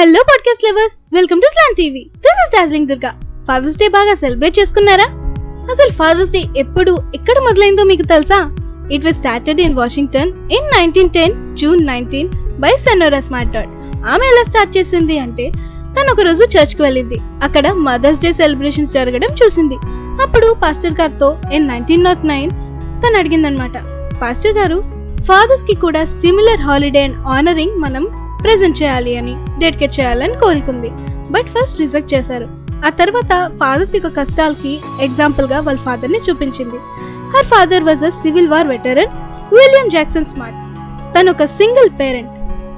Hello podcast lovers, welcome to స్లాన్ TV. This is darling Durga. Father's Day బాగా celebrate చేసుకున్నారా? అసలు ఫాదర్స్ డే ఎప్పుడు ఎక్కడ మొదలైందో మీకు తెలుసా? It was started in Washington in 1910 June 19 by Sonora Smart. ఆమె ఎలా స్టార్ట్ చేసింది అంటే, తను ఒక రోజు చర్చ్ కి వెళ్ళింది. అక్కడ మదర్స్ డే సెలబ్రేషన్స్ జరగడం చూసింది. అప్పుడు పాస్టర్ గారితో ఇన్ 1909 తను అడిగిందనమాట, పాస్టర్ గారు, ఫాదర్స్ కి కూడా సిమిలర్ హాలిడే అండ్ ఆనరింగ్ మనం ప్రెజెంట్ చేయాలి అని, డెడికేట్ చేయాలని కోరుకుంది. బట్ ఫస్ట్ రిజెక్ట్ చేశారు. ఆ తర్వాత ఫాదర్స్ యొక్క కష్టాలకి ఎగ్జాంపుల్ గా వాళ్ళ ఫాదర్ ని చూపించింది. Her father was a civil war veteran, William Jackson smart. తను ఒక సింగిల్ పేరెంట్.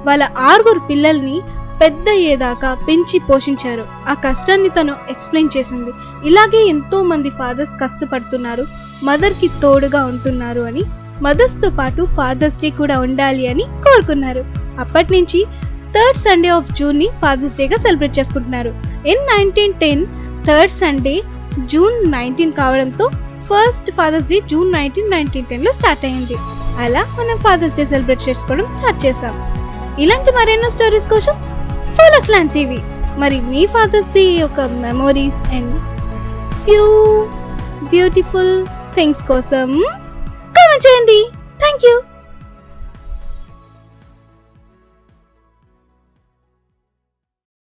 వాళ్ళ 6 పిల్లల్ని పెద్ద అయ్యేదాకా పెంచి పోషించారు. ఆ కష్టాన్ని తను ఎక్స్ప్లెయిన్ చేసింది. ఇలాగే ఎంతో మంది ఫాదర్స్ కష్టపడుతున్నారు, మదర్ కి తోడుగా ఉంటున్నారు అని, మదర్స్ తో పాటు ఫాదర్స్ డే కూడా ఉండాలి అని కోరుకున్నారు. అప్పటి నుంచి 3rd సండే ఆఫ్ జూన్ ని ఫాదర్స్ డే గా సెలబ్రేట్ చేసుకుంటున్నారు. ఇన్ 1910 3rd సండే జూన్ 19 కావడంతో ఫస్ట్ ఫాదర్స్ డే జూన్ 19, 1910 లో స్టార్ట్ అయింది. అలా మనం ఫాదర్స్ డే సెలబ్రేట్ చేసుకోవడం స్టార్ట్ చేసాం. ఇలాంటి మరెన్నో స్టోరీస్ కోసం ఫాలో స్లాన్ టీవీ. మరి మీ ఫాదర్స్ డే యొక్క memories and few beautiful things కోసం కామెంట్ చేయండి. Thank you.